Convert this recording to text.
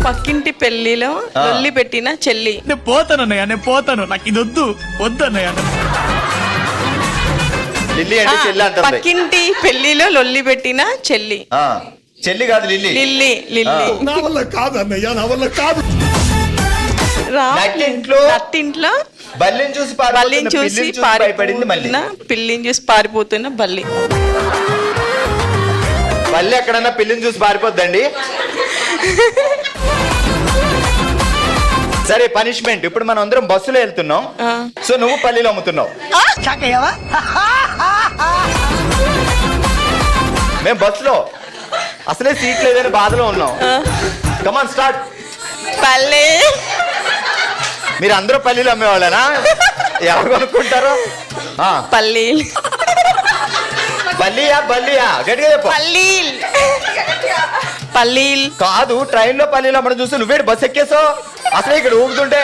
పక్కింటి పెళ్లిలో లొల్లి పెట్టిన చెల్లి. నేను పోతానన్నయ్య, నేను పోతాను, నాకు ఇది వద్దన్నయ్య. లిల్లీ అంటే చెల్లి అంటుంది. పక్కింటి పెళ్లిలో లొల్లి పెట్టిన చెల్లి. చెల్లి కాదు లిల్లీ. Lily lily. నా వల్ల కాదు అన్నయ్య, నా వల్ల కాదు. నట్టింట్లో బల్లిని చూసి భయపడింది మళ్ళీ. పిల్లిని చూసి పారిపోతున్న బల్లి. బల్లి ఎక్కడన్నా పిల్లిని చూసి పారిపోద్దండి. సరే పనిష్మెంట్. ఇప్పుడు మనం అందరం బస్సులో వెళ్తున్నాం, సో నువ్వు పల్లీలు అమ్ముతున్నావు, మేము బస్సులో అసలే సీట్ లేదని బాధలో ఉన్నాం. Come on start. పల్లి. మీరు అందరూ పల్లీలు అమ్మేవాళ్ళనా? ఎవరు కొనుక్కుంటారు? పల్లి. బల్లియా గట్టిగా చెప్పు. పల్లీల్ కాదు, ట్రైన్ లో పల్లీలు అమ్మడం చూస్తే నువ్వేడు బస్ ఎక్కేసావు అసలే ఇక్కడ ఊగుతుంటే.